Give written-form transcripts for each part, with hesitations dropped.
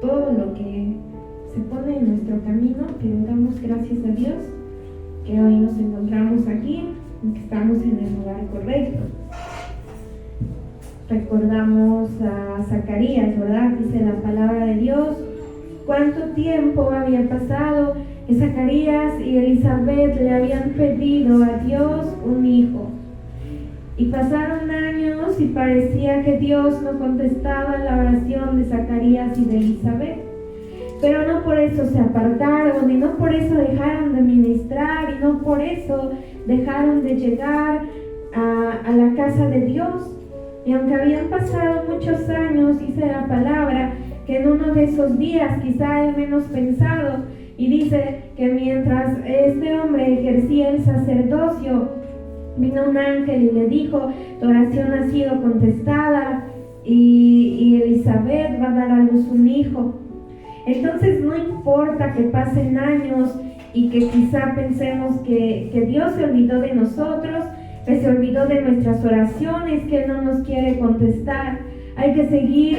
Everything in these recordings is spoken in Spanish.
todo lo que se pone en nuestro camino, pero damos gracias a Dios que hoy nos encontramos aquí, que estamos en el lugar correcto. Recordamos a Zacarías, ¿verdad? Dice la palabra de Dios, cuánto tiempo había pasado que Zacarías y Elizabeth le habían pedido a Dios un hijo. Y pasaron años y parecía que Dios no contestaba la oración de Zacarías y de Elizabeth. Pero no por eso se apartaron, y no por eso dejaron de ministrar, y no por eso dejaron de llegar a la casa de Dios. Y aunque habían pasado muchos años, dice la palabra, que en uno de esos días, quizá el menos pensado, y dice que mientras este hombre ejercía el sacerdocio, vino un ángel y le dijo, tu oración ha sido contestada, y Elizabeth va a dar a luz un hijo. Entonces no importa que pasen años y que quizá pensemos que Dios se olvidó de nosotros, que se olvidó de nuestras oraciones, que Él no nos quiere contestar. Hay que seguir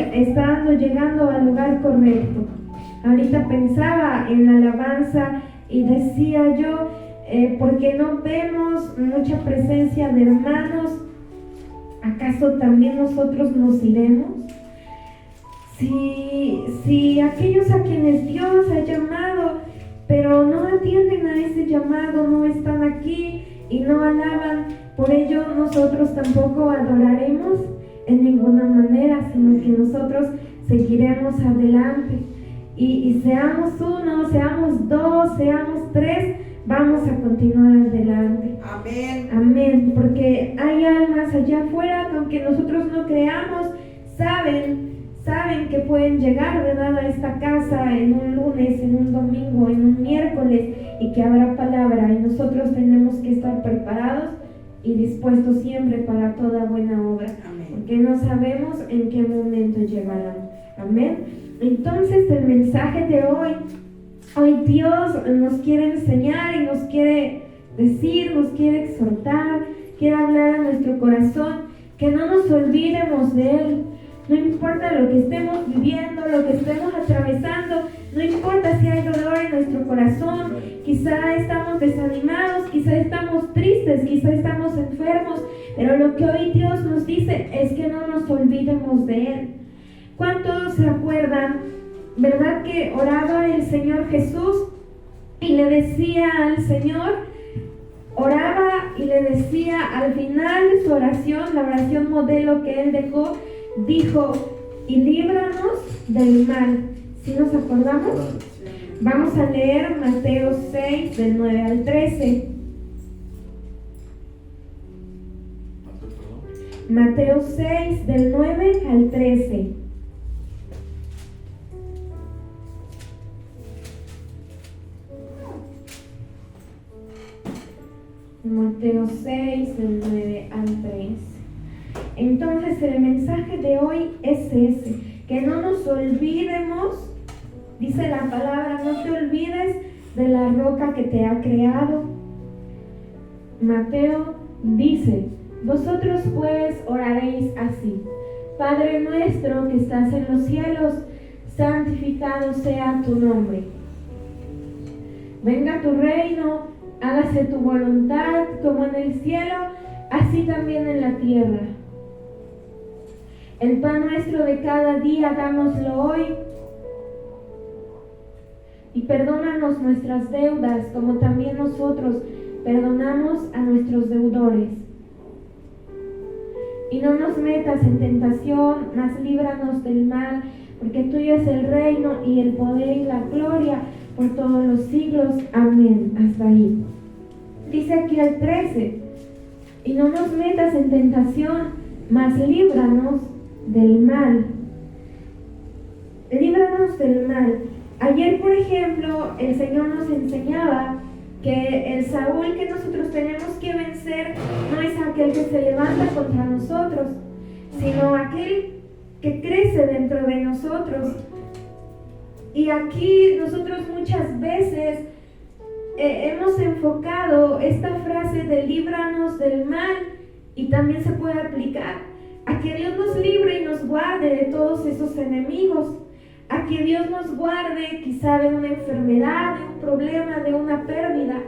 llegando al lugar correcto. Ahorita pensaba en la alabanza y decía yo, porque no vemos mucha presencia de hermanos, ¿acaso también nosotros nos iremos? Si aquellos a quienes Dios ha llamado, pero no atienden a ese llamado, no están aquí y no alaban, por ello nosotros tampoco adoraremos en ninguna manera, sino que nosotros seguiremos adelante. Y seamos uno, seamos dos, seamos tres, vamos a continuar adelante. Amén. Amén, porque hay almas allá afuera que aunque nosotros no creamos, saben que pueden llegar, ¿verdad?, a esta casa en un lunes, en un domingo, en un miércoles, y que habrá palabra, y nosotros tenemos que estar preparados y dispuestos siempre para toda buena obra. Amén. Porque no sabemos en qué momento llegarán. Amén. Entonces el mensaje de hoy Dios nos quiere enseñar y nos quiere decir, nos quiere exhortar, quiere hablar a nuestro corazón, que no nos olvidemos de Él. No importa lo que estemos viviendo, lo que estemos atravesando, no importa si hay dolor en nuestro corazón, quizá estamos desanimados, quizá estamos tristes, quizá estamos enfermos, pero lo que hoy Dios nos dice es que no nos olvidemos de Él. ¿Cuántos se acuerdan, verdad, que oraba el Señor Jesús y le decía al Señor, oraba y le decía al final de su oración, la oración modelo que Él dejó, dijo, y líbranos del mal? ¿Sí nos acordamos? Vamos a leer Mateo 6, del 9 al 13. Mateo 6, del 9 al 13. Mateo 6, del 9 al 13. Entonces el mensaje de hoy es ese, que no nos olvidemos, dice la palabra, no te olvides de la roca que te ha creado. Mateo dice, vosotros pues oraréis así, Padre nuestro que estás en los cielos, santificado sea tu nombre. Venga tu reino, hágase tu voluntad como en el cielo, así también en la tierra. El pan nuestro de cada día, dánoslo hoy. Y perdónanos nuestras deudas, como también nosotros perdonamos a nuestros deudores. Y no nos metas en tentación, mas líbranos del mal, porque tuyo es el reino y el poder y la gloria por todos los siglos. Amén. Hasta ahí. Dice aquí el 13, y no nos metas en tentación, mas líbranos del mal. Líbranos del mal. Ayer, por ejemplo, el Señor nos enseñaba que el Saúl que nosotros tenemos que vencer no es aquel que se levanta contra nosotros, sino aquel que crece dentro de nosotros. Y aquí nosotros muchas veces hemos enfocado esta frase de líbranos del mal, y también se puede aplicar a que Dios nos libre y nos guarde de todos esos enemigos, a que Dios nos guarde quizá de una enfermedad, de un problema, de una pérdida.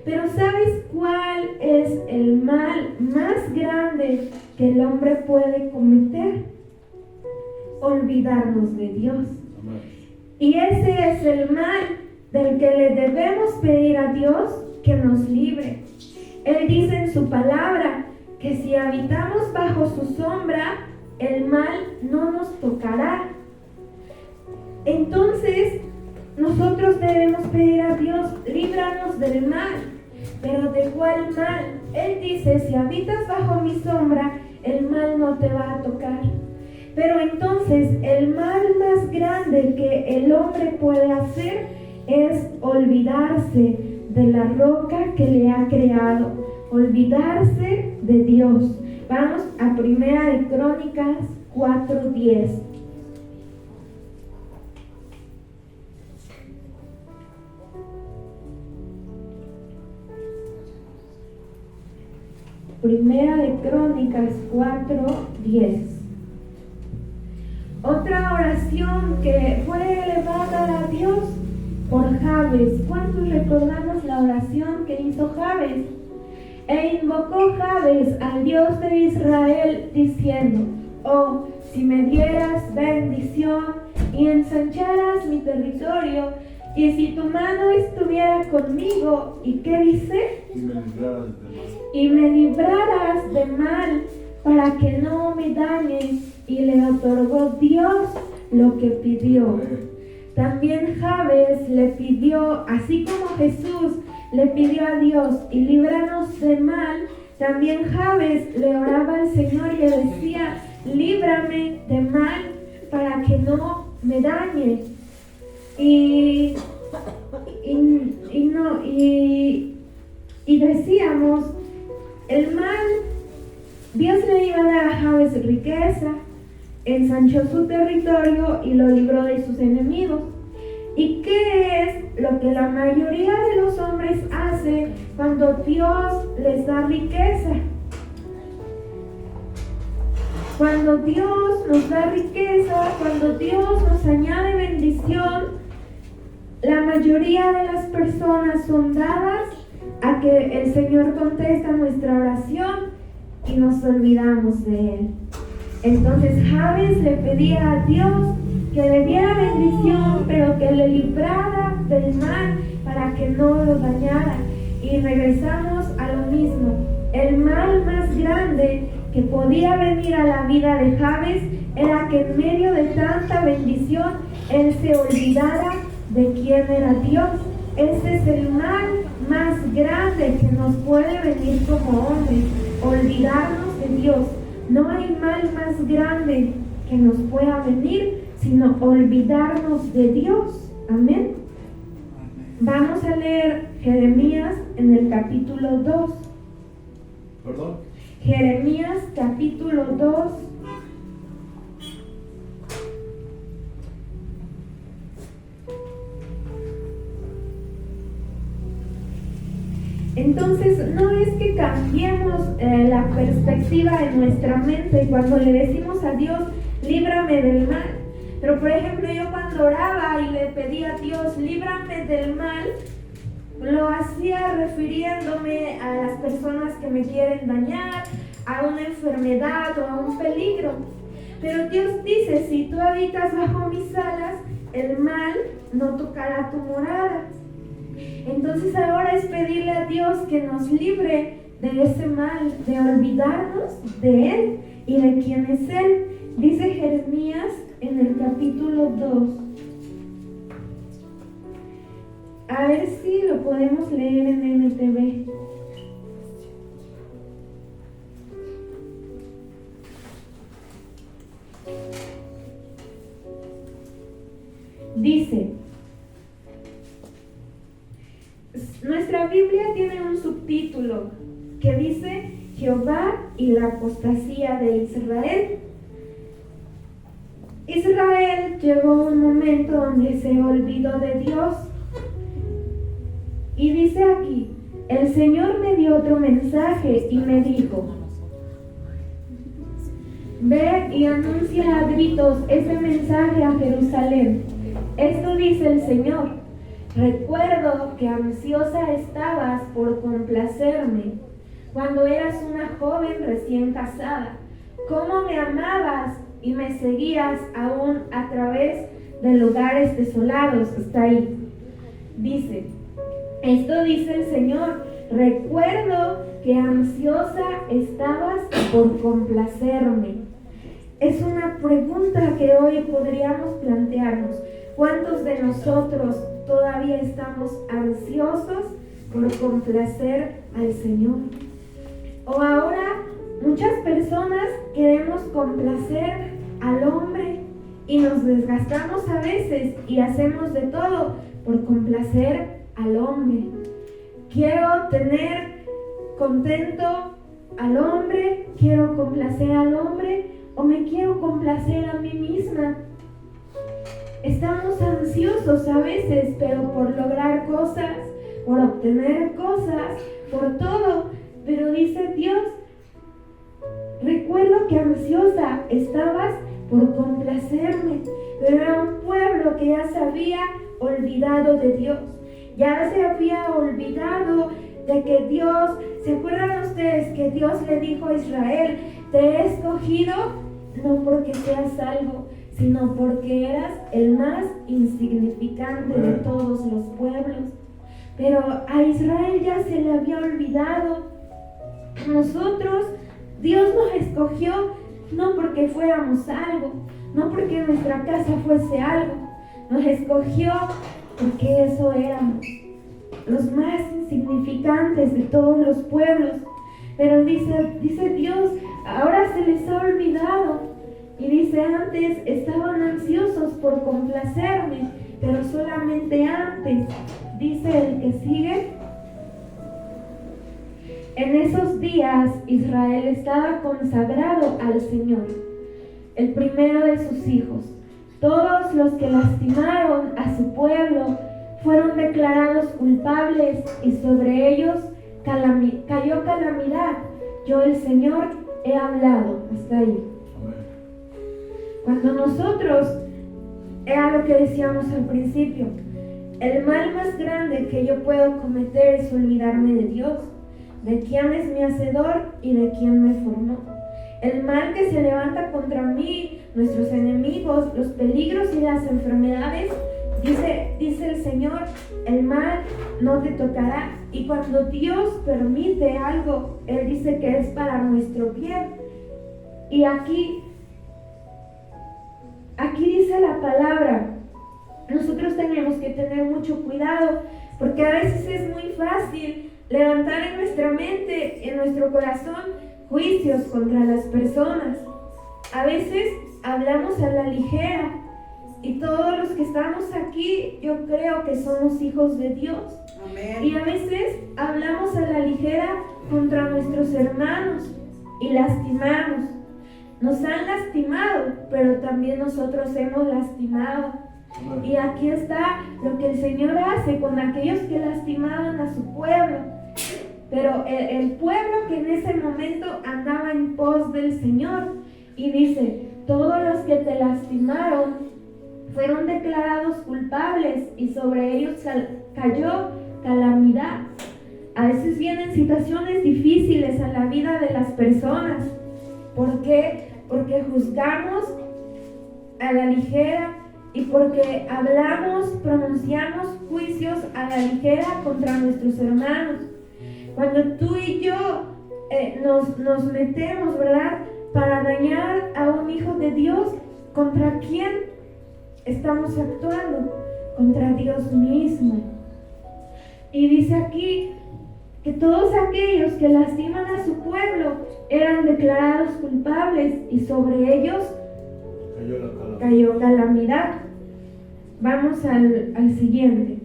Pero ¿sabes cuál es el mal más grande que el hombre puede cometer? Olvidarnos de Dios. Y ese es el mal del que le debemos pedir a Dios que nos libre. Él dice en su palabra que si habitamos bajo su sombra, el mal no nos tocará. Entonces, nosotros debemos pedir a Dios, líbranos del mal. ¿Pero de cuál mal? Él dice, si habitas bajo mi sombra, el mal no te va a tocar. Pero entonces, el mal más grande que el hombre puede hacer es olvidarse de la roca que le ha creado, olvidarse de Dios. Vamos a Primera de Crónicas 4:10. Primera de Crónicas 4:10. Otra oración que fue elevada a Dios por Jabes. ¿Cuántos recordamos la oración que hizo Jabes? E invocó Jabes al Dios de Israel diciendo: oh, si me dieras bendición y ensancharas mi territorio, y si tu mano estuviera conmigo. ¿Y qué dice? Y me libraras de mal para que no me dañes. Y le otorgó Dios lo que pidió. También Jabes le pidió, así como Jesús le pidió a Dios, y líbranos de mal, también Jabes le oraba al Señor y le decía: líbrame de mal para que no me dañe. Y decíamos, el mal, Dios le iba a dar a Jabes riqueza, ensanchó su territorio y lo libró de sus enemigos. ¿Y qué es lo que la mayoría de los hombres hace cuando Dios les da riqueza? Cuando Dios nos da riqueza, cuando Dios nos añade bendición, la mayoría de las personas son dadas a que el Señor contesta nuestra oración y nos olvidamos de Él. Entonces Jabes le pedía a Dios que le diera bendición, pero que le librara del mal para que no lo dañara. Y regresamos a lo mismo. El mal más grande que podía venir a la vida de Jabes era que en medio de tanta bendición él se olvidara de quién era Dios. Ese es el mal más grande que nos puede venir como hombres, olvidarnos de Dios. No hay mal más grande que nos pueda venir, sino olvidarnos de Dios. Amén. Vamos a leer Jeremías en el capítulo 2. ¿Perdón? Jeremías capítulo 2. Entonces, no es que cambiemos la perspectiva de nuestra mente cuando le decimos a Dios, líbrame del mal. Pero, por ejemplo, yo cuando oraba y le pedía a Dios, líbrame del mal, lo hacía refiriéndome a las personas que me quieren dañar, a una enfermedad o a un peligro. Pero Dios dice, si tú habitas bajo mis alas, el mal no tocará tu morada. Entonces ahora es pedirle a Dios que nos libre de ese mal, de olvidarnos de Él y de quién es Él. Dice Jeremías en el capítulo 2. A ver si lo podemos leer en NTV. Dice, nuestra Biblia tiene un subtítulo que dice Jehová y la apostasía de Israel. Israel llegó un momento donde se olvidó de Dios. Y dice aquí, el Señor me dio otro mensaje y me dijo, ve y anuncia a gritos este mensaje a Jerusalén. Esto dice el Señor: recuerdo que ansiosa estabas por complacerme cuando eras una joven recién casada. Cómo me amabas y me seguías aún a través de lugares desolados. Está ahí. Dice, esto dice el Señor: recuerdo que ansiosa estabas por complacerme. Es una pregunta que hoy podríamos plantearnos. ¿Cuántos de nosotros todavía estamos ansiosos por complacer al Señor? O ahora muchas personas queremos complacer al hombre y nos desgastamos a veces y hacemos de todo por complacer al hombre. Quiero tener contento al hombre, quiero complacer al hombre o me quiero complacer a mí misma. Estamos ansiosos a veces, pero por lograr cosas, por obtener cosas, por todo. Pero dice Dios, recuerdo que ansiosa estabas por complacerme. Pero era un pueblo que ya se había olvidado de Dios. Ya se había olvidado de que Dios, ¿se acuerdan ustedes que Dios le dijo a Israel: te he escogido no porque seas algo, sino porque eras el más insignificante de todos los pueblos? Pero a Israel ya se le había olvidado. Nosotros, Dios nos escogió no porque fuéramos algo, no porque nuestra casa fuese algo, nos escogió porque eso éramos, los más insignificantes de todos los pueblos. Pero dice Dios, ahora se les ha olvidado. Y dice, antes estaban ansiosos por complacerme, pero solamente antes. Dice el que sigue, en esos días Israel estaba consagrado al Señor, el primero de sus hijos. Todos los que lastimaron a su pueblo fueron declarados culpables y sobre ellos cayó calamidad. Yo, el Señor, he hablado. Hasta ahí. Cuando nosotros, era lo que decíamos al principio, el mal más grande que yo puedo cometer es olvidarme de Dios, de quién es mi hacedor y de quién me formó. El mal que se levanta contra mí, nuestros enemigos, los peligros y las enfermedades, dice el Señor, el mal no te tocará. Y cuando Dios permite algo, Él dice que es para nuestro bien. Y aquí dice la palabra, nosotros tenemos que tener mucho cuidado, porque a veces es muy fácil levantar en nuestra mente, en nuestro corazón, juicios contra las personas. A veces hablamos a la ligera, y todos los que estamos aquí, yo creo que somos hijos de Dios. Amén. Y a veces hablamos a la ligera contra nuestros hermanos y lastimamos. Nos han lastimado, pero también nosotros hemos lastimado. Amén. Y aquí está lo que el Señor hace con aquellos que lastimaban a su pueblo. Pero el pueblo que en ese momento andaba en pos del Señor, y dice, todos los que te lastimaron fueron declarados culpables y sobre ellos cayó calamidad. A veces vienen situaciones difíciles a la vida de las personas. ¿Por qué? Porque juzgamos a la ligera y porque hablamos, pronunciamos juicios a la ligera contra nuestros hermanos. Cuando tú y yo nos metemos, ¿verdad?, para dañar a un hijo de Dios, ¿contra quién estamos actuando? Contra Dios mismo. Y dice aquí que todos aquellos que lastiman a su pueblo eran declarados culpables y sobre ellos cayó calamidad. Vamos al siguiente.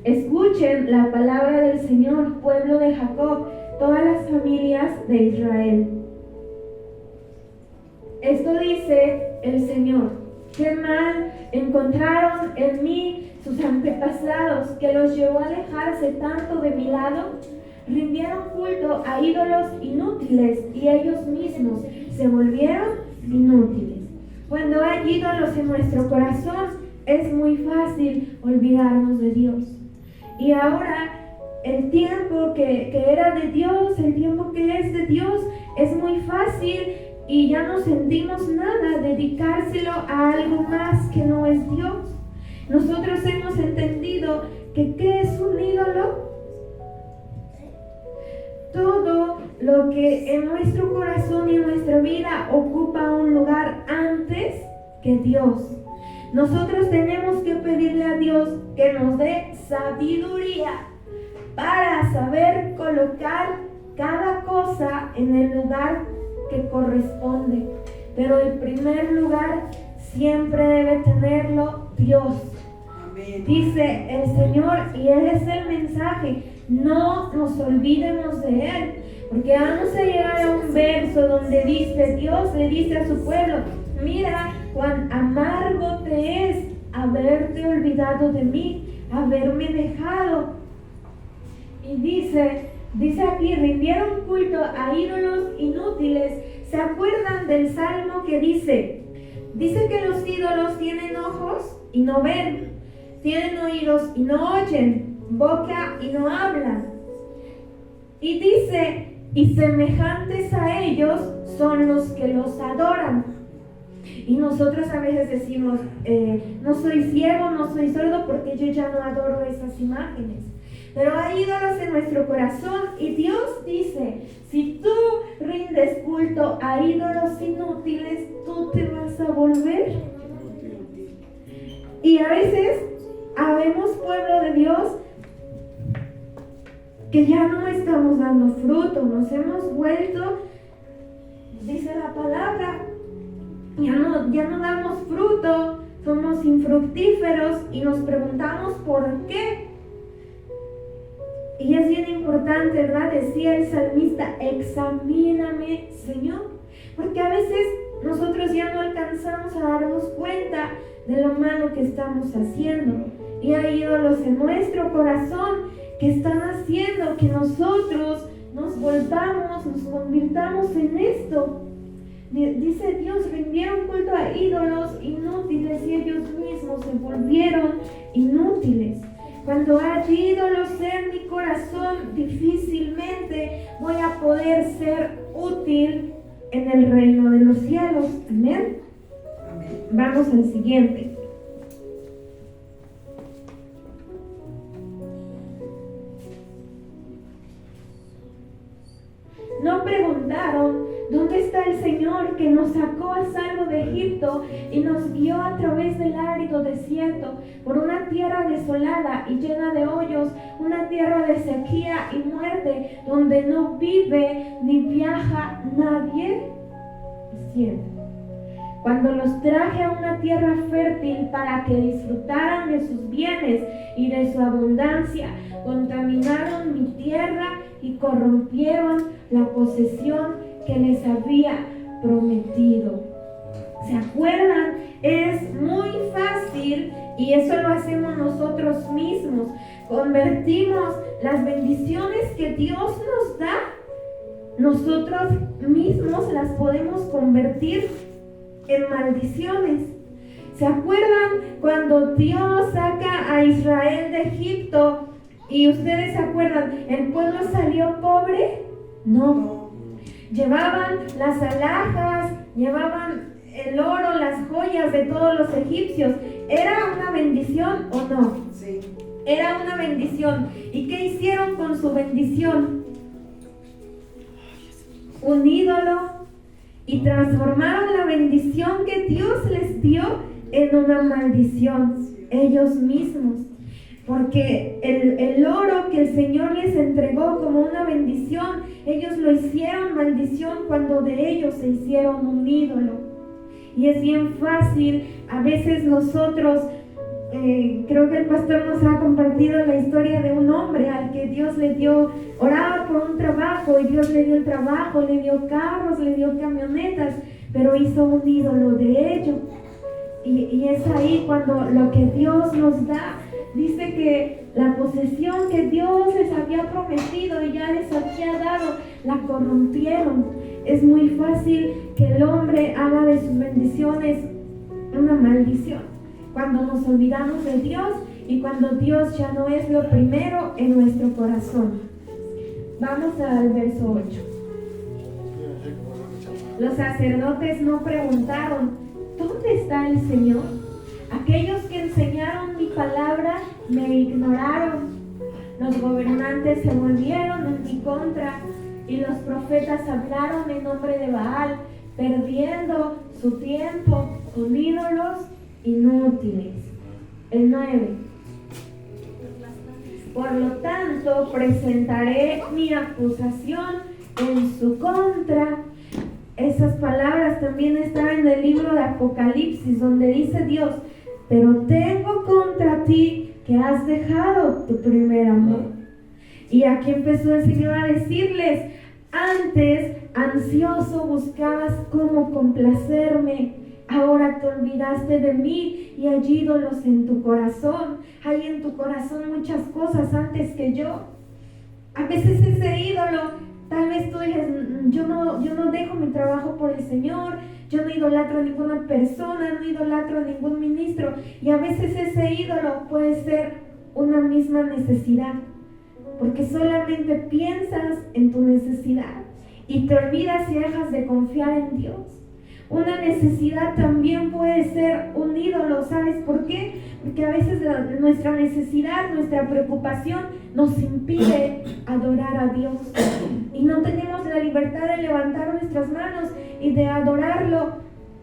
Escuchen la palabra del Señor, pueblo de Jacob, todas las familias de Israel. Esto dice el Señor: qué mal encontraron en mí sus antepasados, que los llevó a alejarse tanto de mi lado. Rindieron culto a ídolos inútiles y ellos mismos se volvieron inútiles. Cuando hay ídolos en nuestro corazón, es muy fácil olvidarnos de Dios. Y ahora, el tiempo que era de Dios, el tiempo que es de Dios, es muy fácil y ya no sentimos nada dedicárselo a algo más que no es Dios. Nosotros hemos entendido que ¿qué es un ídolo? Todo lo que en nuestro corazón y en nuestra vida ocupa un lugar antes que Dios. Nosotros tenemos que pedirle a Dios que nos dé sabiduría para saber colocar cada cosa en el lugar que corresponde. Pero el primer lugar siempre debe tenerlo Dios. Amén. Dice el Señor, y ese es el mensaje: no nos olvidemos de Él, porque vamos a llegar a un verso donde dice, Dios le dice a su pueblo: mira cuán amargo te es haberte olvidado de mí, haberme dejado. Y dice aquí, rindieron culto a ídolos inútiles. ¿Se acuerdan del salmo que dice que los ídolos tienen ojos y no ven, tienen oídos y no oyen, boca y no hablan? Y dice, y semejantes a ellos son los que los adoran. Y nosotros a veces decimos, no soy ciego, no soy sordo, porque yo ya no adoro esas imágenes. Pero hay ídolos en nuestro corazón y Dios dice, si tú rindes culto a ídolos inútiles, tú te vas a volver. Y a veces habemos pueblo de Dios que ya no estamos dando fruto, nos hemos vuelto, dice la palabra, ya no damos fruto, somos infructíferos y nos preguntamos ¿por qué? Y es bien importante, ¿verdad? Decía el salmista, examíname, Señor, porque a veces nosotros ya no alcanzamos a darnos cuenta de lo malo que estamos haciendo. Y hay ídolos en nuestro corazón que están haciendo que nosotros nos volvamos, nos convirtamos en esto. Dice Dios, rindieron culto a ídolos inútiles y ellos mismos se volvieron inútiles. Cuando hay ídolos en mi corazón, difícilmente voy a poder ser útil en el reino de los cielos. Amén. Amén. Vamos al siguiente. No preguntaron, ¿dónde está el Señor que nos sacó a salvo de Egipto y nos guió a través del árido desierto, por una tierra desolada y llena de hoyos, una tierra de sequía y muerte, donde no vive ni viaja nadie? Es cierto. Cuando los traje a una tierra fértil para que disfrutaran de sus bienes y de su abundancia, contaminaron mi tierra y corrompieron la posesión que les había prometido. ¿Se acuerdan? Es muy fácil, y eso lo hacemos nosotros mismos. Convertimos las bendiciones que Dios nos da, nosotros mismos las podemos convertir en maldiciones. ¿Se acuerdan cuando Dios saca a Israel de Egipto? Y ustedes se acuerdan, ¿el pueblo salió pobre? No. Llevaban las alhajas, llevaban el oro, las joyas de todos los egipcios. ¿Era una bendición o no? Sí. Era una bendición. ¿Y qué hicieron con su bendición? Un ídolo. Y transformaron la bendición que Dios les dio en una maldición, ellos mismos. Porque el oro que el Señor les entregó como una bendición, ellos lo hicieron maldición cuando de ellos se hicieron un ídolo. Y es bien fácil, a veces nosotros, creo que el pastor nos ha compartido la historia de un hombre al que Dios le dio, oraba por un trabajo y Dios le dio el trabajo, le dio carros, le dio camionetas, pero hizo un ídolo de ello. Y es ahí cuando lo que Dios nos da, dice que la posesión que Dios les había prometido y ya les había dado, la corrompieron. Es muy fácil que el hombre haga de sus bendiciones una maldición. Cuando nos olvidamos de Dios y cuando Dios ya no es lo primero en nuestro corazón. Vamos al verso 8. Los sacerdotes no preguntaron, ¿dónde está el Señor? Aquellos que enseñaron mi palabra me ignoraron. Los gobernantes se volvieron en mi contra y los profetas hablaron en nombre de Baal, perdiendo su tiempo con ídolos inútiles. El 9. Por lo tanto, presentaré mi acusación en su contra. Esas palabras también están en el libro de Apocalipsis, donde dice Dios, pero tengo contra ti que has dejado tu primer amor. Y aquí empezó el Señor a decirles, antes ansioso buscabas cómo complacerme, ahora te olvidaste de mí y hay ídolos en tu corazón. Hay en tu corazón muchas cosas antes que yo. A veces ese ídolo, tal vez tú dices, yo no dejo mi trabajo por el Señor, yo no idolatro a ninguna persona, no idolatro a ningún ministro. Y a veces ese ídolo puede ser una misma necesidad, porque solamente piensas en tu necesidad y te olvidas y dejas de confiar en Dios. Una necesidad también puede ser un ídolo, ¿sabes por qué? Porque a veces nuestra necesidad, nuestra preocupación nos impide adorar a Dios. Y no tenemos la libertad de levantar nuestras manos y de adorarlo,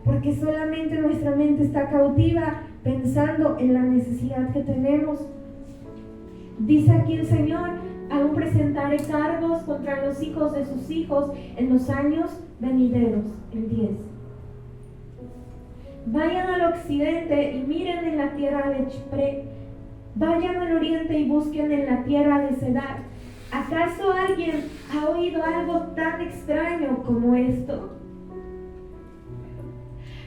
porque solamente nuestra mente está cautiva pensando en la necesidad que tenemos. Dice aquí el Señor, aún presentaré cargos contra los hijos de sus hijos en los años venideros. El 10. Vayan al occidente y miren en la tierra de Chipre. Vayan al oriente y busquen en la tierra de Cedar. ¿Acaso alguien ha oído algo tan extraño como esto?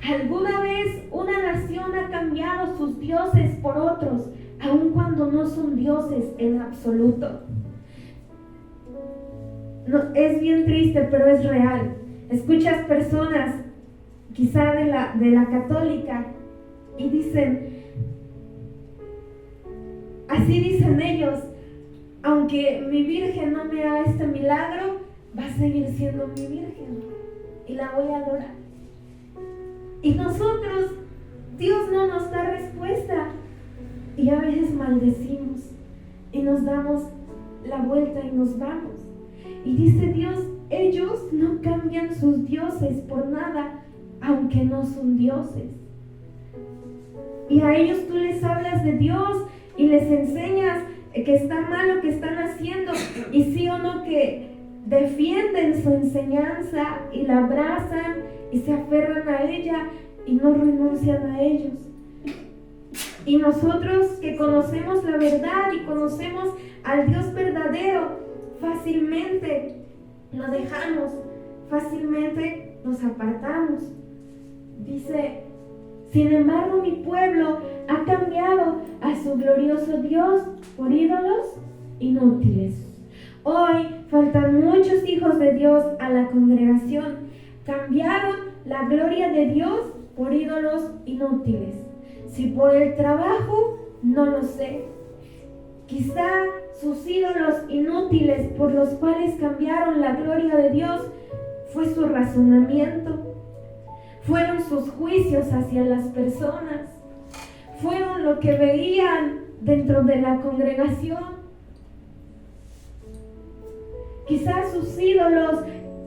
¿Alguna vez una nación ha cambiado sus dioses por otros, aun cuando no son dioses en absoluto? No, es bien triste, pero es real. Escuchas personas, quizá de la católica, y dicen, así dicen ellos, aunque mi virgen no me haga este milagro, va a seguir siendo mi virgen y la voy a adorar. Y nosotros, Dios no nos da respuesta y a veces maldecimos y nos damos la vuelta y nos vamos. Y dice Dios, ellos no cambian sus dioses por nada, aunque no son dioses. Y a ellos tú les hablas de Dios y les enseñas que está mal lo que están haciendo, y sí o no que defienden su enseñanza y la abrazan y se aferran a ella y no renuncian a ellos. Y nosotros que conocemos la verdad y conocemos al Dios verdadero, fácilmente lo dejamos, fácilmente nos apartamos. Dice, sin embargo mi pueblo ha cambiado a su glorioso Dios por ídolos inútiles. Hoy faltan muchos hijos de Dios a la congregación. Cambiaron la gloria de Dios por ídolos inútiles. Si por el trabajo, no lo sé. Quizá sus ídolos inútiles por los cuales cambiaron la gloria de Dios fue su razonamiento. Fueron sus juicios hacia las personas. Fueron lo que veían dentro de la congregación. Quizás sus ídolos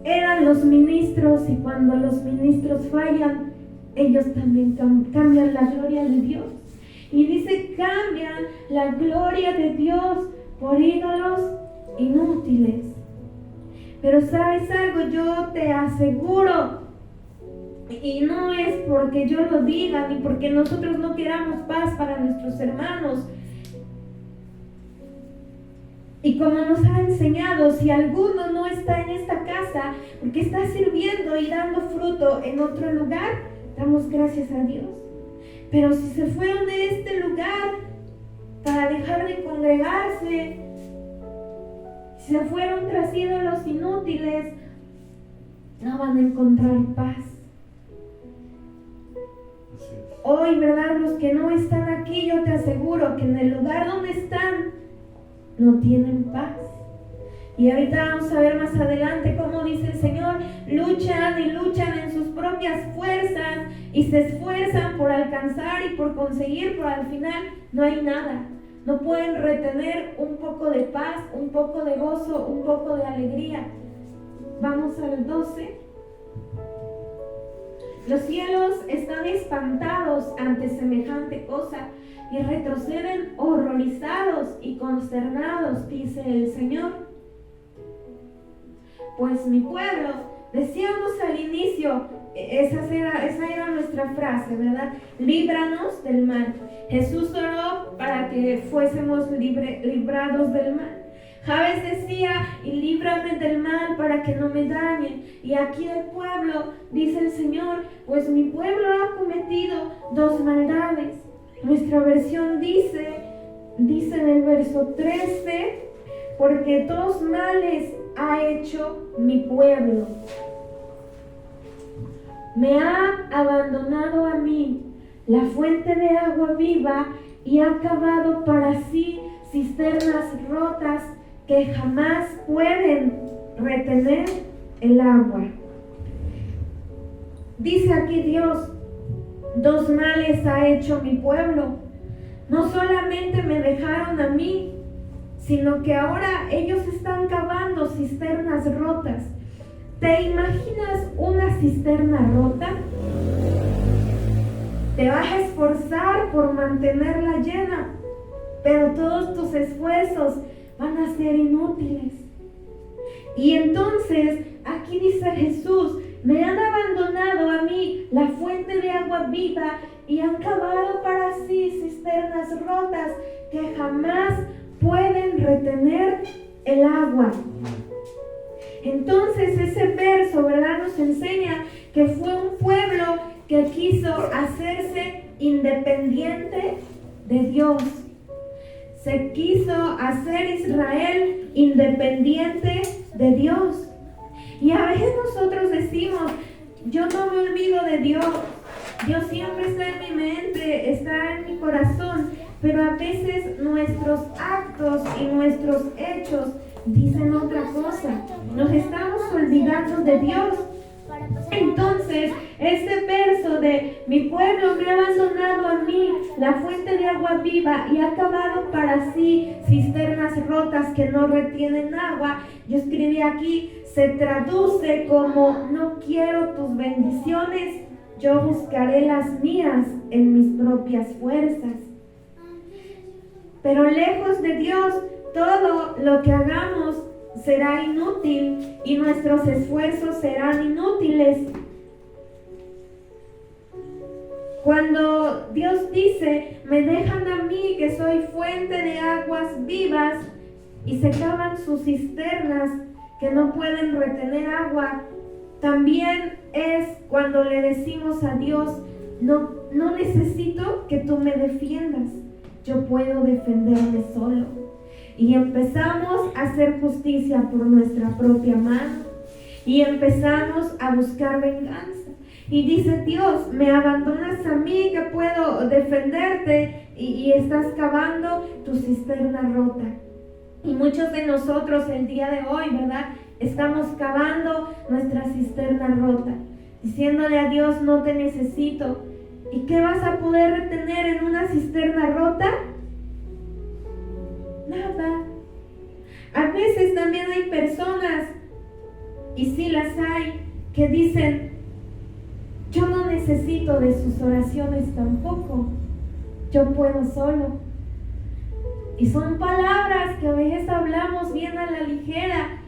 eran los ministros, y cuando los ministros fallan, ellos también cambian la gloria de Dios. Y dice, cambian la gloria de Dios por ídolos inútiles. Pero ¿sabes algo? Yo te aseguro, y no es porque yo lo diga, ni porque nosotros no queramos paz para nuestros hermanos. Y como nos ha enseñado, si alguno no está en esta casa, porque está sirviendo y dando fruto en otro lugar, damos gracias a Dios. Pero si se fueron de este lugar para dejar de congregarse, si se fueron tras ídolos inútiles, no van a encontrar paz. Así es. Hoy, ¿verdad? Los que no están aquí, yo te aseguro que en el lugar donde están, no tienen paz. Y ahorita vamos a ver más adelante cómo dice el Señor, luchan y luchan en sus propias fuerzas y se esfuerzan por alcanzar y por conseguir, pero al final no hay nada. No pueden retener un poco de paz, un poco de gozo, un poco de alegría. Vamos al 12. Los cielos están espantados ante semejante cosa y retroceden horrorizados y consternados, dice el Señor. Pues mi pueblo, decíamos al inicio, esa era nuestra frase, ¿verdad? Líbranos del mal. Jesús oró para que fuésemos librados del mal. Jabes decía, y líbrame del mal para que no me dañen. Y aquí el pueblo, dice el Señor, pues mi pueblo ha cometido 2 maldades. Nuestra versión dice en el verso 13, porque 2 males ha hecho mi pueblo. Me ha abandonado a mí, la fuente de agua viva, y ha cavado para sí cisternas rotas que jamás pueden retener el agua. Dice aquí Dios, 2 males ha hecho mi pueblo. No solamente me dejaron a mí, sino que ahora ellos están cavando cisternas rotas. ¿Te imaginas una cisterna rota? Te vas a esforzar por mantenerla llena, pero todos tus esfuerzos van a ser inútiles. Y entonces, aquí dice Jesús, me han abandonado a mí, la fuente de agua viva, y han cavado para sí cisternas rotas que jamás pueden retener el agua. Entonces ese verso, ¿verdad?, nos enseña que fue un pueblo que quiso hacerse independiente de Dios. Se quiso hacer Israel independiente de Dios. Y a veces nosotros decimos, yo no me olvido de Dios, Dios siempre está en mi mente, está en mi corazón, pero a veces nuestros actos y nuestros hechos dicen otra cosa. Nos estamos olvidando de Dios. Entonces, este verso de mi pueblo me ha abandonado a mí, la fuente de agua viva, y ha cavado para sí cisternas rotas que no retienen agua, yo escribí aquí, se traduce como no quiero tus bendiciones, yo buscaré las mías en mis propias fuerzas. Pero lejos de Dios, todo lo que hagamos será inútil y nuestros esfuerzos serán inútiles. Cuando Dios dice, me dejan a mí que soy fuente de aguas vivas, y se cavan sus cisternas que no pueden retener agua, también es cuando le decimos a Dios, no necesito que tú me defiendas, yo puedo defenderme solo. Y empezamos a hacer justicia por nuestra propia mano. Y empezamos a buscar venganza. Y dice Dios, me abandonas a mí que puedo defenderte y estás cavando tu cisterna rota. Y muchos de nosotros el día de hoy, ¿verdad?, estamos cavando nuestra cisterna rota, diciéndole a Dios, no te necesito. ¿Y qué vas a poder retener en una cisterna rota? Nada. A veces también hay personas, y sí las hay, que dicen, yo no necesito de sus oraciones tampoco, yo puedo solo. Y son palabras que a veces hablamos bien a la ligera,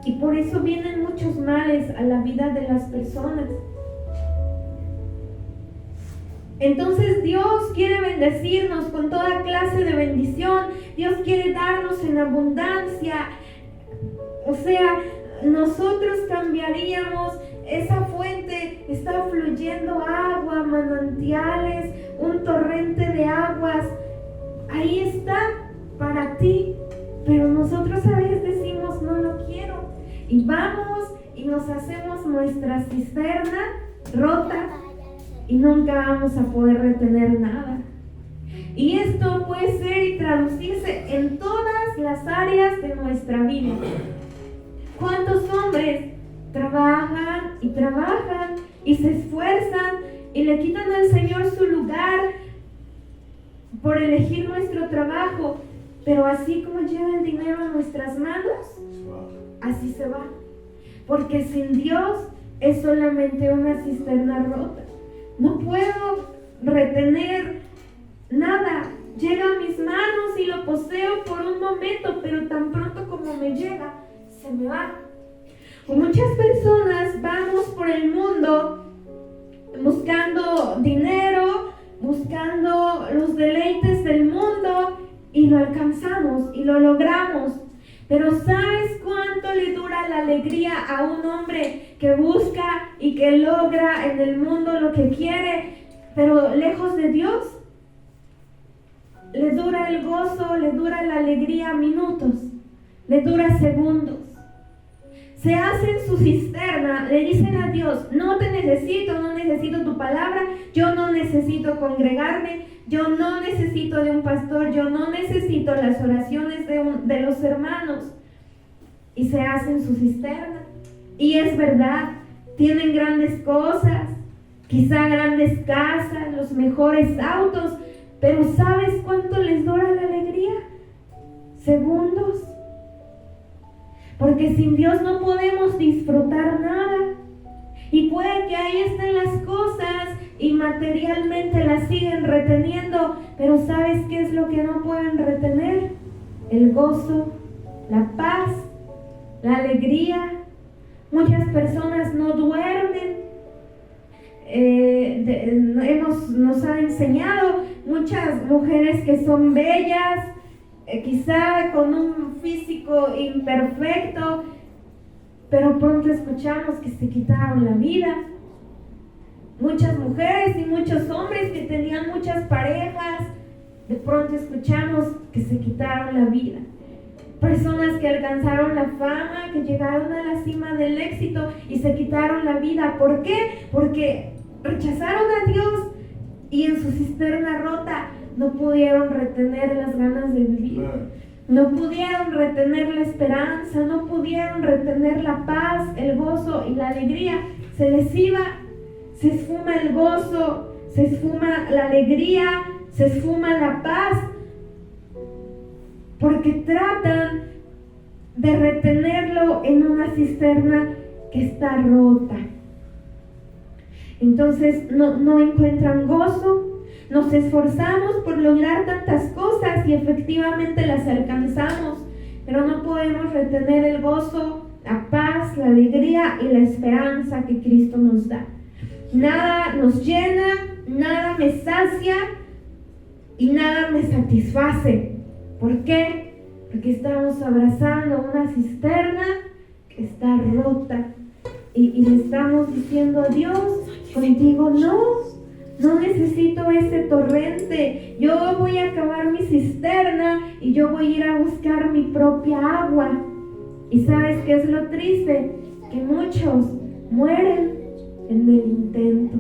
y por eso vienen muchos males a la vida de las personas. Entonces Dios quiere bendecirnos con toda clase de bendición. Dios quiere darnos en abundancia. O sea, nosotros cambiaríamos esa fuente, está fluyendo agua, manantiales, un torrente de aguas. Ahí está para ti. Pero nosotros a veces decimos, no lo quiero. Y vamos nos hacemos nuestra cisterna rota y nunca vamos a poder retener nada. Y esto puede ser y traducirse en todas las áreas de nuestra vida. ¿Cuántos hombres trabajan y se esfuerzan y le quitan al Señor su lugar por elegir nuestro trabajo? Pero así como llega el dinero a nuestras manos, así se va. Porque sin Dios es solamente una cisterna rota. No puedo retener nada. Llega a mis manos y lo poseo por un momento, pero tan pronto como me llega, se me va. Muchas personas vamos por el mundo buscando dinero, buscando los deleites del mundo, y lo alcanzamos y lo logramos. Pero ¿sabes cuánto le dura la alegría a un hombre que busca y que logra en el mundo lo que quiere, pero lejos de Dios? Le dura el gozo, le dura la alegría minutos, le dura segundos. Se hacen su cisterna, le dicen a Dios: no te necesito, no necesito tu palabra, yo no necesito congregarme, yo no necesito de un pastor, yo no necesito las oraciones de los hermanos. Y se hacen su cisterna. Y es verdad, tienen grandes cosas, quizá grandes casas, los mejores autos, pero ¿sabes cuánto les dura la alegría? Segundos. Porque sin Dios no podemos disfrutar nada. Y puede que ahí estén las cosas y materialmente las siguen reteniendo, pero ¿sabes qué es lo que no pueden retener? El gozo, la paz, la alegría. Muchas personas no duermen. Nos ha enseñado muchas mujeres que son bellas, quizá con un físico imperfecto, pero pronto escuchamos que se quitaron la vida. Muchas mujeres y muchos hombres que tenían muchas parejas, de pronto escuchamos que se quitaron la vida. Personas que alcanzaron la fama, que llegaron a la cima del éxito y se quitaron la vida. ¿Por qué? Porque rechazaron a Dios y en su cisterna rota no pudieron retener las ganas de vivir. No pudieron retener la esperanza, no pudieron retener la paz, el gozo y la alegría. Se les iba, se esfuma el gozo, se esfuma la alegría, se esfuma la paz, porque tratan de retenerlo en una cisterna que está rota. Entonces no encuentran gozo. Nos esforzamos por lograr tantas cosas y efectivamente las alcanzamos, pero no podemos retener el gozo, la paz, la alegría y la esperanza que Cristo nos da. Nada nos llena, nada me sacia y nada me satisface. ¿Por qué? Porque estamos abrazando una cisterna que está rota y le estamos diciendo a Dios: contigo no necesito ese torrente, yo voy a cavar mi cisterna y yo voy a ir a buscar mi propia agua. ¿Y sabes qué es lo triste? Que muchos mueren en el intento.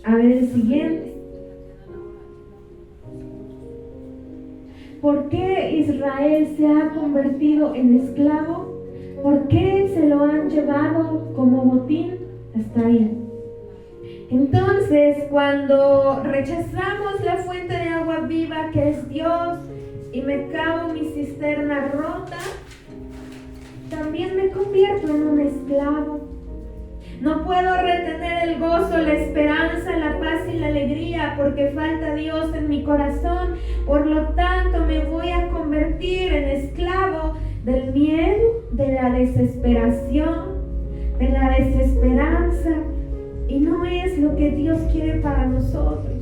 A ver el siguiente. ¿Por qué Israel se ha convertido en esclavo? ¿Por qué se lo han llevado como botín? Hasta ahí. Entonces, cuando rechazamos la fuente de agua viva que es Dios y me cavo mi cisterna rota, también me convierto en un esclavo. No puedo retener el gozo, la esperanza, la paz y la alegría porque falta Dios en mi corazón. Por lo tanto, me voy a convertir en esclavo del miedo, de la desesperación, de la desesperanza, y no es lo que Dios quiere para nosotros.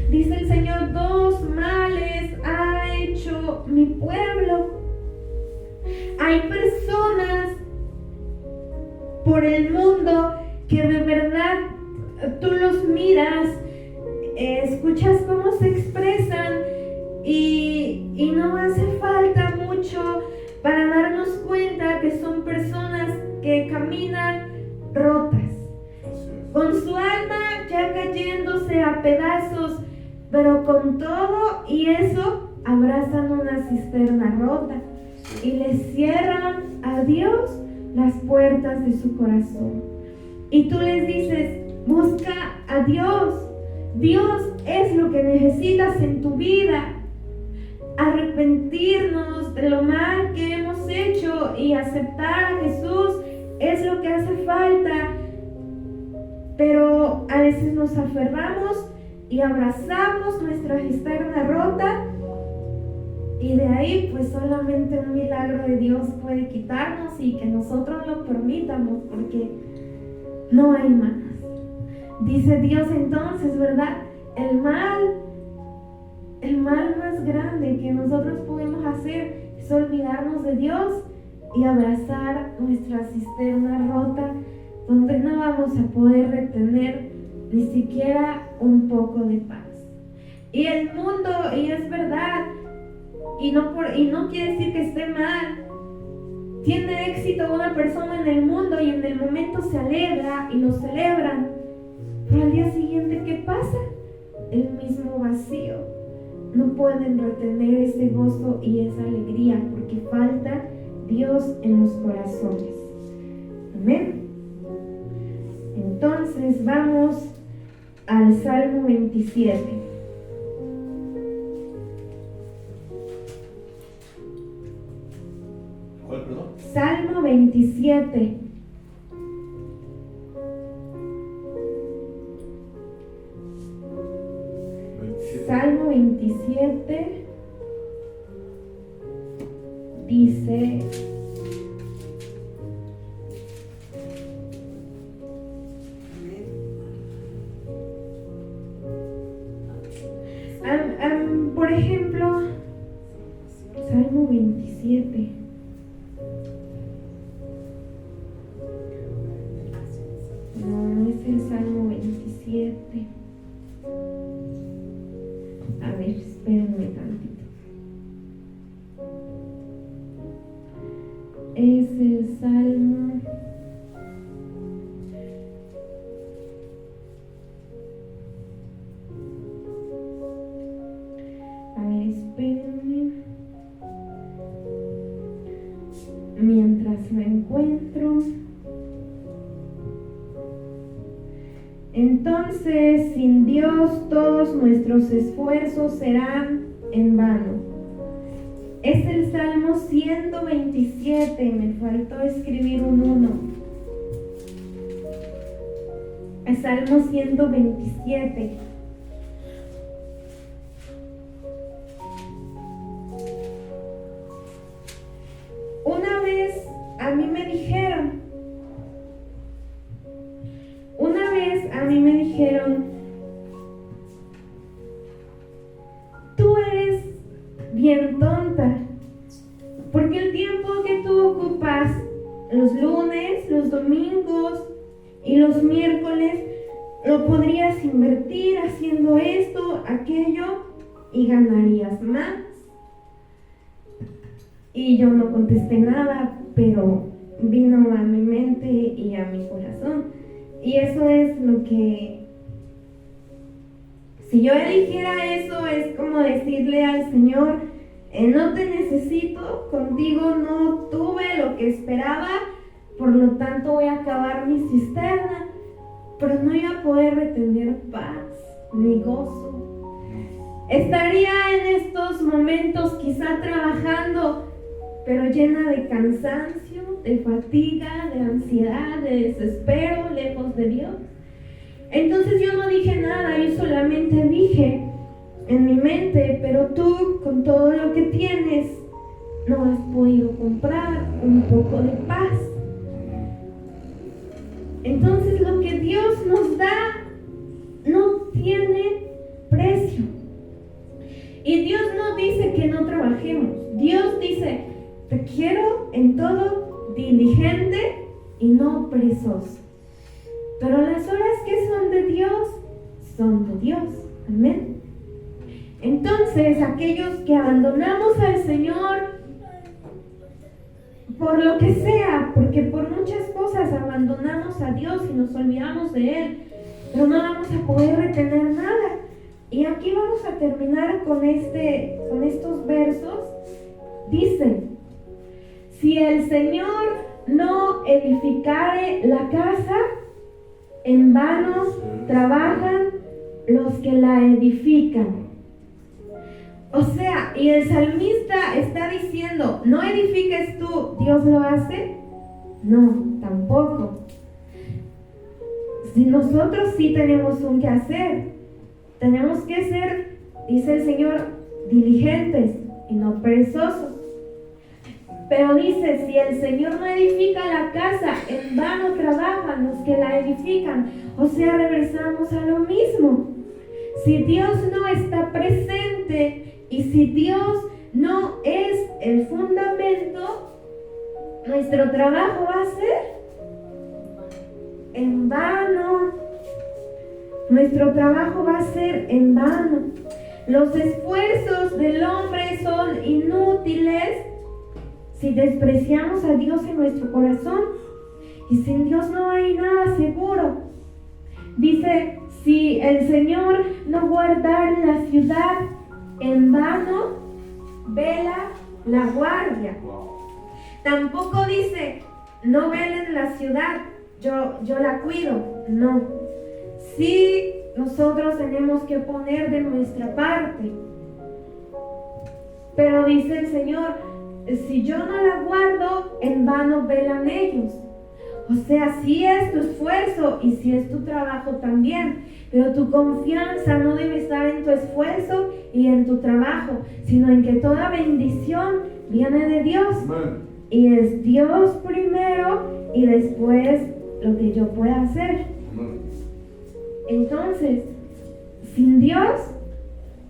Dice el Señor: 2 males ha hecho mi pueblo. Hay personas por el mundo que de verdad tú los miras, escuchas cómo se expresan y no hace falta mucho para darnos cuenta personas que caminan rotas, Así es. con su alma ya cayéndose a pedazos, pero con todo y eso abrazan una cisterna rota y le cierran a Dios las puertas de su corazón. Y tú les dices, busca a Dios. Dios es lo que necesitas en tu vida. Arrepentirnos de lo mal que hemos hecho y aceptar a Jesús es lo que hace falta. Pero a veces nos aferramos y abrazamos nuestra cisterna rota, y de ahí pues solamente un milagro de Dios puede quitarnos y que nosotros lo permitamos, porque no hay más. Dice Dios entonces, ¿verdad? El mal más grande que nosotros podemos hacer es olvidarnos de Dios y abrazar nuestra cisterna rota, donde no vamos a poder retener ni siquiera un poco de paz. Y el mundo, y es verdad, y no quiere decir que esté mal, tiene éxito una persona en el mundo y en el momento se alegra y lo celebran, pero al día siguiente, ¿qué pasa? El mismo vacío. No pueden retener ese gozo y esa alegría porque falta Dios en los corazones. Amén. Entonces vamos al Salmo 27. ¿Cuál, perdón? Salmo 27. Salmo 27 dice: por ejemplo, Salmo 27. No es el Salmo 27. A ver, espérenme tantito. Es el Salmo. A ver, espérenme. Mientras lo encuentro. Entonces, sin Dios, todos nuestros esfuerzos serán en vano. Es el Salmo 127, me faltó escribir un 1. El Salmo 127. Una vez a mí me dijeron, tú eres bien tonta, porque el tiempo que tú ocupas los lunes, los domingos y los miércoles lo podrías invertir haciendo esto, aquello, y ganarías más. Y yo no contesté nada, pero vino a mi mente y a mi corazón. Y eso es lo que, si yo eligiera eso, es como decirle al Señor, no te necesito, contigo no tuve lo que esperaba, por lo tanto voy a acabar mi cisterna, pero no iba a poder retener paz ni gozo. Estaría en estos momentos quizá trabajando, pero llena de cansancio, de fatiga, de ansiedad, de desespero, lejos de Dios. Entonces yo no dije nada, yo solamente dije en mi mente, pero tú con todo lo que tienes no has podido comprar un poco de paz. Entonces lo que Dios nos da no tiene precio. Y Dios no dice que no trabajemos. Dios dice, te quiero en todo diligente y no perezoso. Pero las horas que son de Dios. Amén. Entonces, aquellos que abandonamos al Señor por lo que sea, porque por muchas cosas abandonamos a Dios y nos olvidamos de Él, pero no vamos a poder retener nada. Y aquí vamos a terminar con estos versos. Dice: si el Señor no edificare la casa, en vano trabajan los que la edifican. O sea, y el salmista está diciendo: no edifiques tú, ¿Dios lo hace? No, tampoco. Si nosotros sí tenemos un que hacer, tenemos que ser, dice el Señor, diligentes y no perezosos. Pero dice: si el Señor no edifica la casa, en vano trabajan los que la edifican. O sea, regresamos a lo mismo. Si Dios no está presente y si Dios no es el fundamento, nuestro trabajo va a ser en vano. Nuestro trabajo va a ser en vano. Los esfuerzos del hombre son inútiles si despreciamos a Dios en nuestro corazón. Y sin Dios no hay nada seguro. Dice: si el Señor no guardara la ciudad, en vano vela la guardia. Tampoco dice: no velen la ciudad, yo la cuido. No. Sí, nosotros tenemos que poner de nuestra parte. Pero dice el Señor: si yo no la guardo, en vano velan ellos. O sea, sí es tu esfuerzo y sí es tu trabajo también, pero tu confianza no debe estar en tu esfuerzo y en tu trabajo, sino en que toda bendición viene de Dios. Amén. Y es Dios primero y después lo que yo pueda hacer. Amén. Entonces, sin Dios,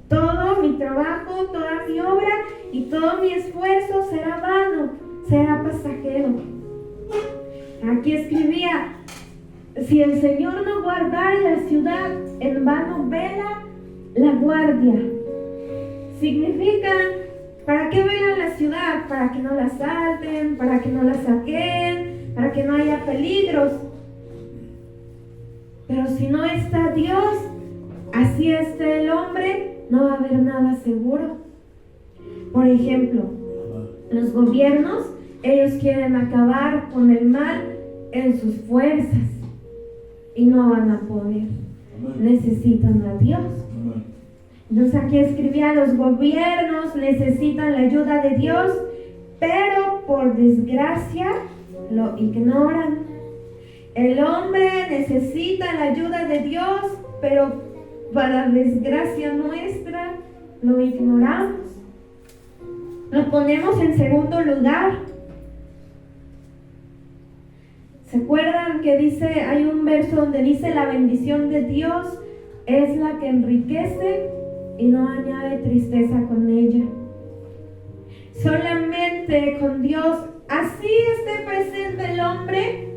todo mi trabajo, toda mi obra y todo mi esfuerzo será vano, será pasajero. Aquí escribía: si el Señor no guardara la ciudad, en vano vela la guardia. Significa: ¿para qué velan la ciudad? Para que no la asalten, para que no la saqueen, para que no haya peligros. Pero si no está Dios, así esté el hombre, no va a haber nada seguro. Por ejemplo, los gobiernos, ellos quieren acabar con el mal en sus fuerzas y no van a poder. Necesitan a Dios. Entonces aquí escribía: los gobiernos necesitan la ayuda de Dios, pero por desgracia lo ignoran. El hombre necesita la ayuda de Dios, pero para desgracia nuestra lo ignoramos. Lo ponemos en segundo lugar. ¿Se acuerdan que dice, hay un verso donde dice: la bendición de Dios es la que enriquece y no añade tristeza con ella? Solamente con Dios, así esté presente el hombre,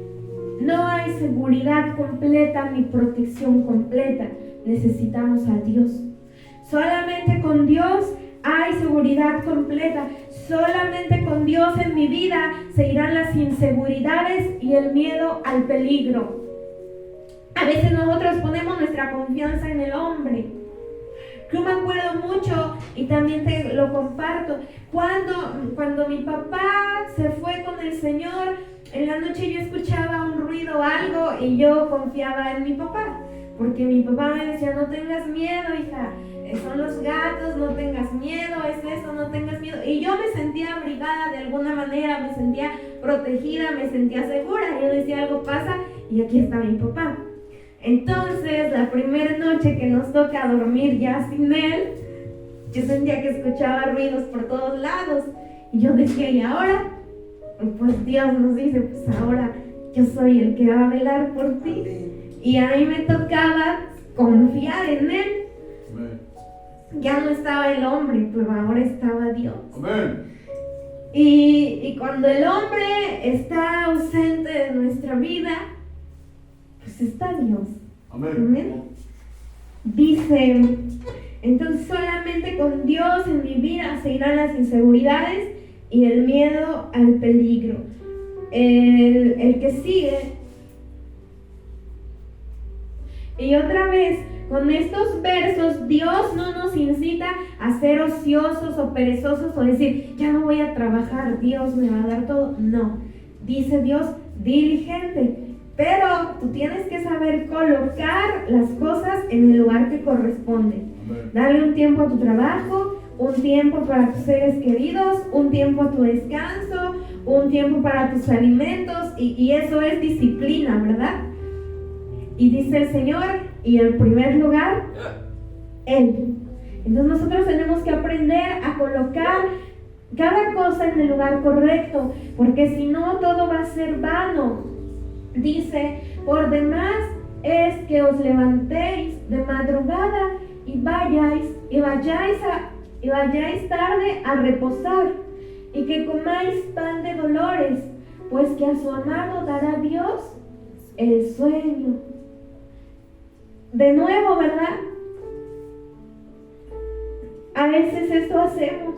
no hay seguridad completa ni protección completa. Necesitamos a Dios. Solamente con Dios hay seguridad completa. Solamente con Dios en mi vida se irán las inseguridades y el miedo al peligro. A veces nosotros ponemos nuestra confianza en el hombre. Yo me acuerdo mucho, y también te lo comparto, cuando mi papá se fue con el Señor, en la noche yo escuchaba un ruido o algo y yo confiaba en mi papá, porque mi papá me decía: no tengas miedo, hija, son los gatos, no tengas miedo, es eso, no tengas miedo. Y yo me sentía abrigada de alguna manera, me sentía protegida, me sentía segura. Yo decía: algo pasa y aquí está mi papá. Entonces, la primera noche que nos toca dormir ya sin él, yo sentía que escuchaba ruidos por todos lados. Y yo decía: ¿y ahora? Pues Dios nos dice: pues ahora yo soy el que va a velar por ti. Y a mí me tocaba confiar en él. Ya no estaba el hombre, pero ahora estaba Dios. Amén. Y cuando el hombre está ausente de nuestra vida, pues está Dios. Amén. Amén. Dice: entonces solamente con Dios en mi vida se irán las inseguridades y el miedo al peligro. El que sigue. Y otra vez, con estos versos, Dios no nos incita a ser ociosos o perezosos o decir, ya no voy a trabajar, Dios me va a dar todo. No, dice Dios, diligente. Pero tú tienes que saber colocar las cosas en el lugar que corresponde. Amén. Darle un tiempo a tu trabajo, un tiempo para tus seres queridos, un tiempo a tu descanso, un tiempo para tus alimentos, y eso es disciplina, ¿verdad? Y dice el Señor, y en primer lugar, Él. Entonces nosotros tenemos que aprender a colocar cada cosa en el lugar correcto, porque si no todo va a ser vano. Dice, por demás es que os levantéis de madrugada y vayáis tarde a reposar, y que comáis pan de dolores, pues que a su amado dará Dios el sueño. De nuevo, ¿verdad? A veces esto hacemos.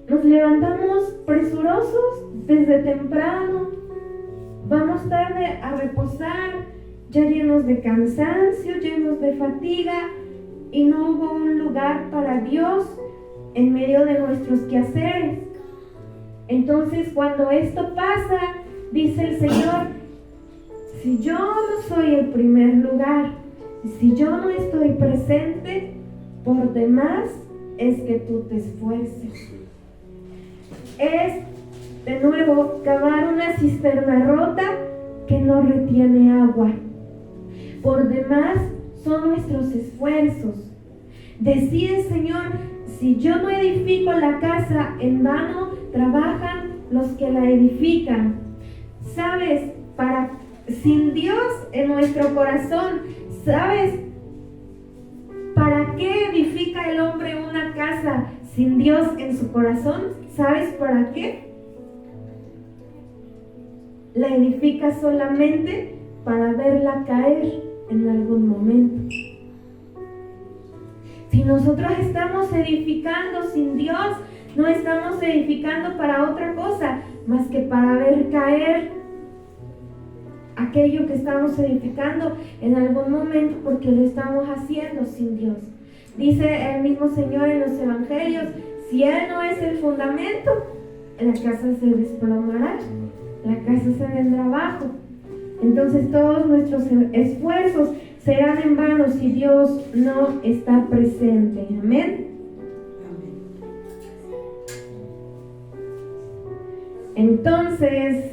Nos levantamos presurosos desde temprano, vamos tarde a reposar, ya llenos de cansancio, llenos de fatiga, y no hubo un lugar para Dios en medio de nuestros quehaceres. Entonces, cuando esto pasa, dice el Señor, si yo no soy el primer lugar, si yo no estoy presente, por demás es que tú te esfuerces. Es, de nuevo, cavar una cisterna rota que no retiene agua. Por demás son nuestros esfuerzos. Decide, Señor, si yo no edifico la casa, en vano trabajan los que la edifican. ¿Sabes? Sin Dios en nuestro corazón, ¿sabes? ¿Para qué edifica el hombre una casa sin Dios en su corazón? ¿Sabes para qué? La edifica solamente para verla caer en algún momento. Si nosotros estamos edificando sin Dios, no estamos edificando para otra cosa más que para ver caer aquello que estamos edificando en algún momento, porque lo estamos haciendo sin Dios. Dice el mismo Señor en los evangelios, si Él no es el fundamento, la casa se desplomará, la casa se vendrá abajo. Entonces todos nuestros esfuerzos serán en vano si Dios no está presente. Amén. Entonces,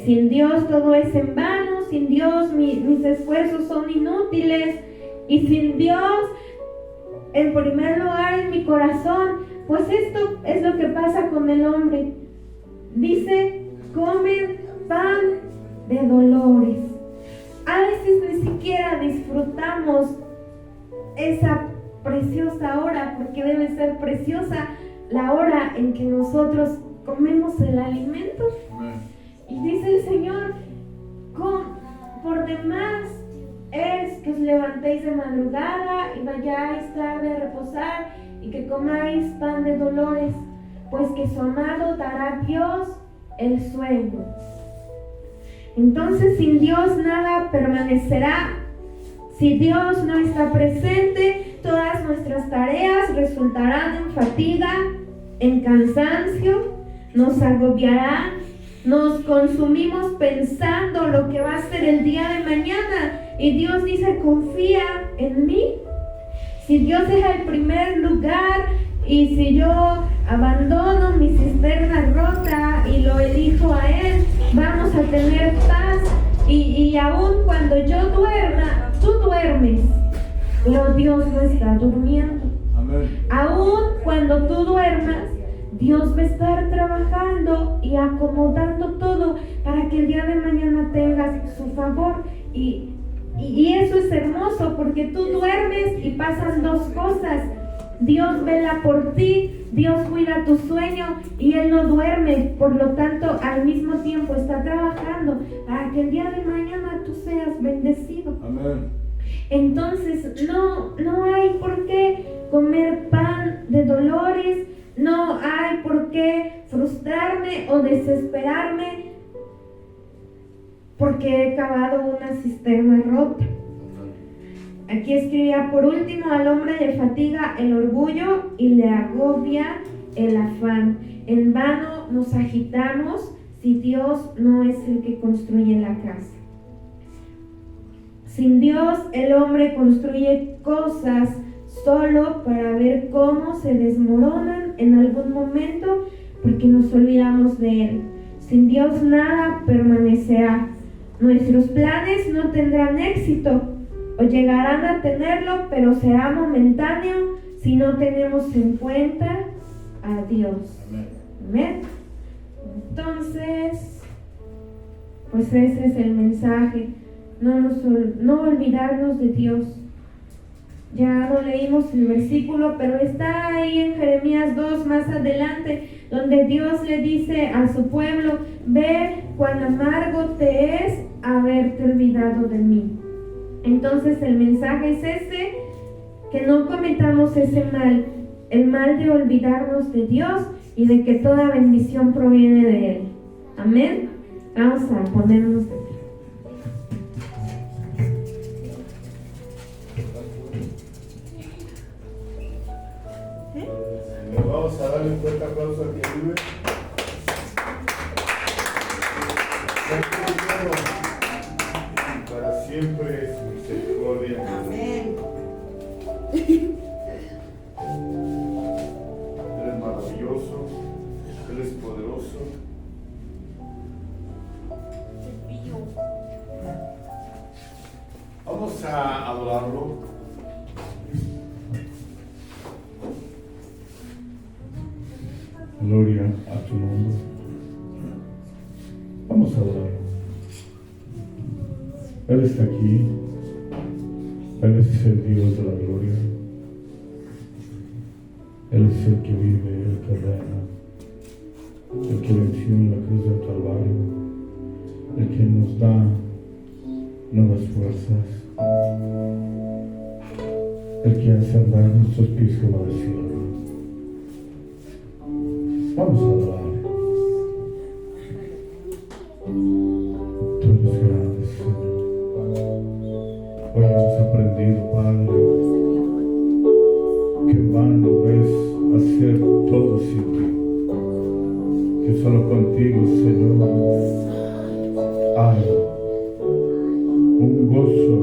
sin Dios todo es en vano, sin Dios mis esfuerzos son inútiles, y sin Dios en primer lugar en mi corazón, pues esto es lo que pasa con el hombre. Dice, comen pan de dolores. A veces ni siquiera disfrutamos esa preciosa hora, porque debe ser preciosa la hora en que nosotros comemos el alimento. Y dice el Señor, por demás es que os levantéis de madrugada y vayáis tarde a reposar, y que comáis pan de dolores, pues que su amado dará Dios el sueño. Entonces sin Dios nada permanecerá. Si Dios no está presente, todas nuestras tareas resultarán en fatiga, en cansancio, nos agobiarán, nos consumimos pensando lo que va a ser el día de mañana, y Dios dice, confía en mí. Si Dios es el primer lugar, y si yo abandono mi cisterna rota y lo elijo a Él, vamos a tener paz, y aún cuando yo duerma, tú duermes, pero Dios no está durmiendo. Amén. Aún cuando tú duermas, Dios va a estar trabajando y acomodando todo para que el día de mañana tengas su favor. Y eso es hermoso, porque tú duermes y pasan dos cosas. Dios vela por ti, Dios cuida tu sueño, y Él no duerme. Por lo tanto, al mismo tiempo está trabajando para que el día de mañana tú seas bendecido. Amén. Entonces no hay por qué comer pan de dolores, no hay por qué frustrarse quedarme porque he cavado una cisterna rota. Aquí escribía: por último, al hombre le fatiga el orgullo y le agobia el afán. En vano nos agitamos si Dios no es el que construye la casa. Sin Dios, el hombre construye cosas solo para ver cómo se desmoronan en algún momento, porque nos olvidamos de Él. Sin Dios nada permanecerá. Nuestros planes no tendrán éxito, o llegarán a tenerlo, pero será momentáneo si no tenemos en cuenta a Dios. Amén. Entonces, pues ese es el mensaje. No olvidarnos de Dios. Ya no leímos el versículo, pero está ahí en Jeremías 2 más adelante, donde Dios le dice a su pueblo: ve cuán amargo te es haberte olvidado de mí. Entonces el mensaje es ese, que no cometamos ese mal, el mal de olvidarnos de Dios y de que toda bendición proviene de Él. Amén. Vamos a ponernos de pie. Vamos a darle un fuerte aplauso al que vive. Para siempre es misericordia. Amén. Él es maravilloso, Él es poderoso. Vamos a adorarlo. Gloria a tu nombre. Vamos a adorarlo. Él está aquí. Él es el Dios de la gloria. Él es el que vive, el que reina, el que venció en la cruz del Calvario, el que nos da nuevas fuerzas, el que hace andar nuestros pies como el cielo. Vamos a adorarle. Tú eres grande, Señor. Hoy hemos aprendido, Padre, que en vano es hacer todo sin ti, que solo contigo, Señor, hay un gozo,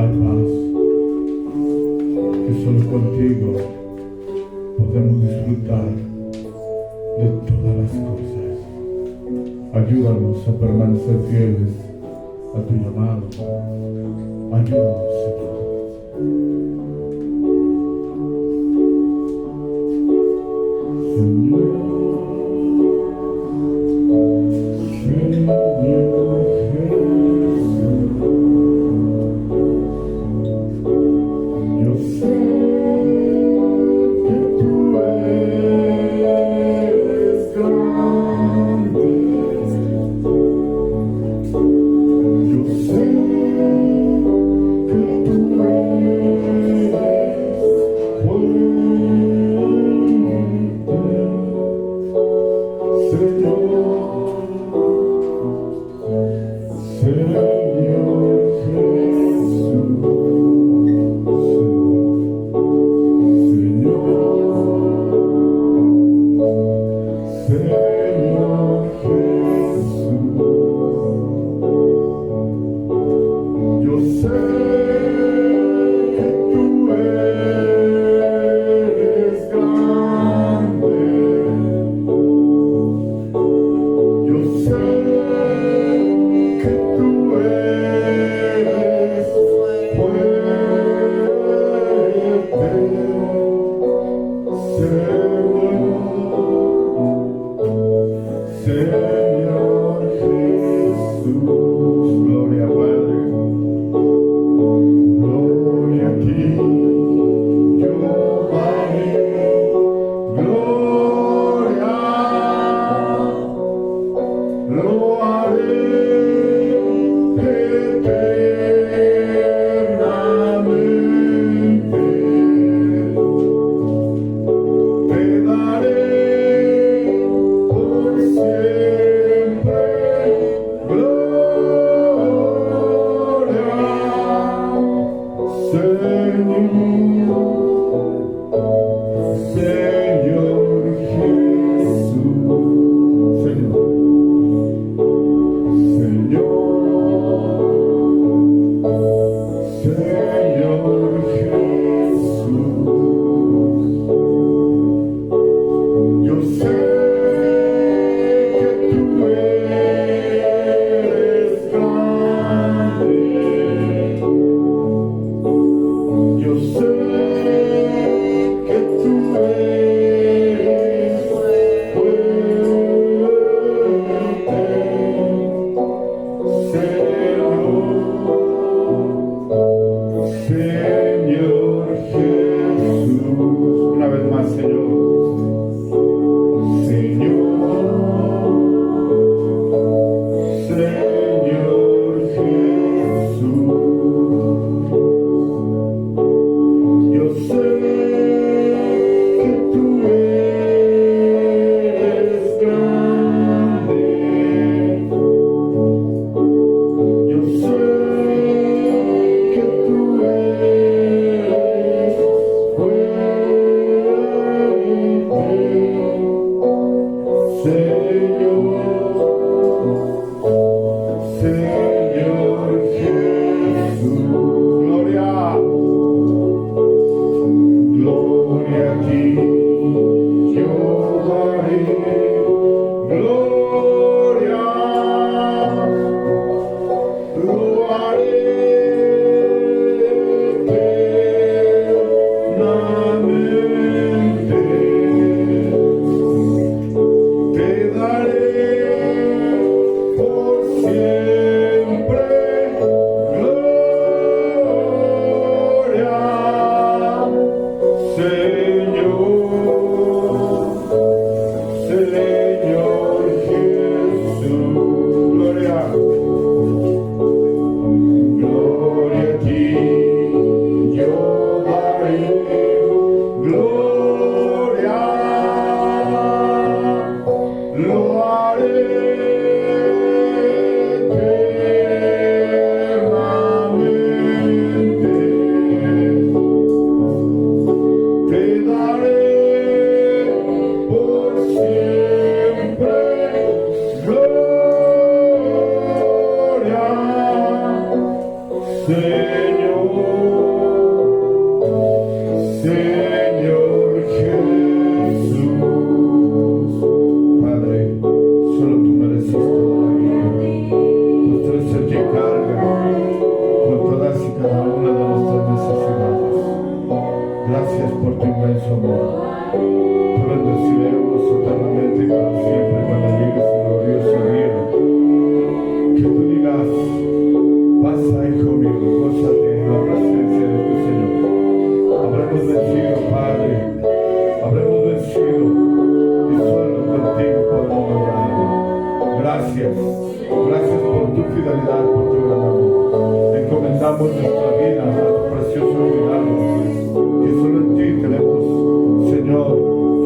hay paz, que solo contigo podemos disfrutar de todas las cosas. Ayúdanos a permanecer fieles a tu llamado. Ayúdanos, Señor. Yo sé que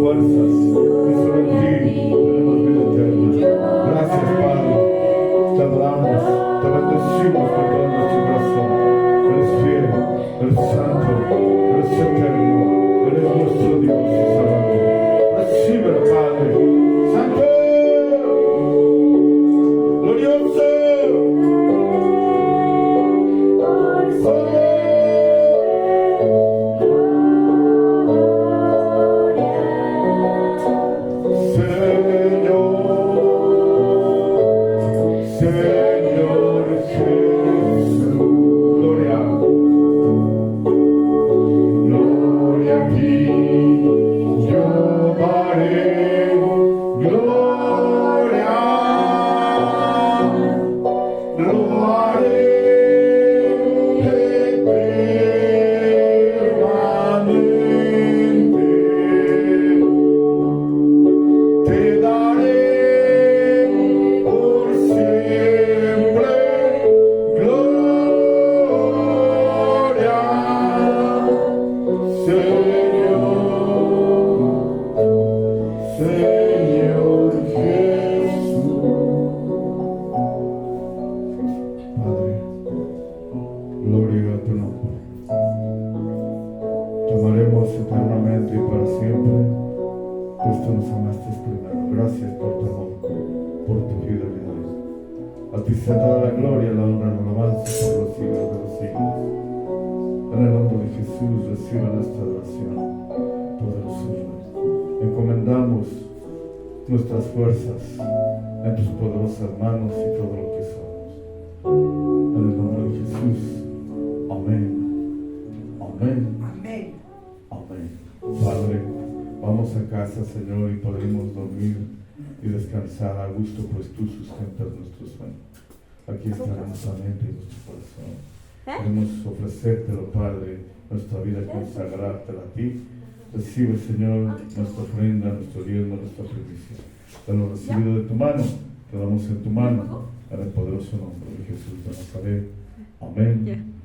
fuerzas, que solo en ti tenemos tú nos amaste primero. Gracias por tu amor, por tu fidelidad. A ti sea toda la gloria, la honra, la alabanza por los siglos de los siglos. En el nombre de Jesús reciba nuestra oración, poderoso Rey. Encomendamos nuestras fuerzas en tus poderosas manos y todo lo que somos. En el nombre de Jesús. Amén. Amén. Amén. Amén. Padre, vamos a casa, Señor, y podremos dormir y descansar a gusto, pues tú sustentas nuestro sueño. Aquí estará nuestra mente y nuestro corazón. Queremos ofrecértelo, Padre, nuestra vida, consagrártela a ti. Recibe, Señor, nuestra ofrenda, nuestro diezmo, nuestra bendición. Te lo recibido de tu mano, te damos en tu mano, en el poderoso nombre de Jesús de Nazaret. Amén.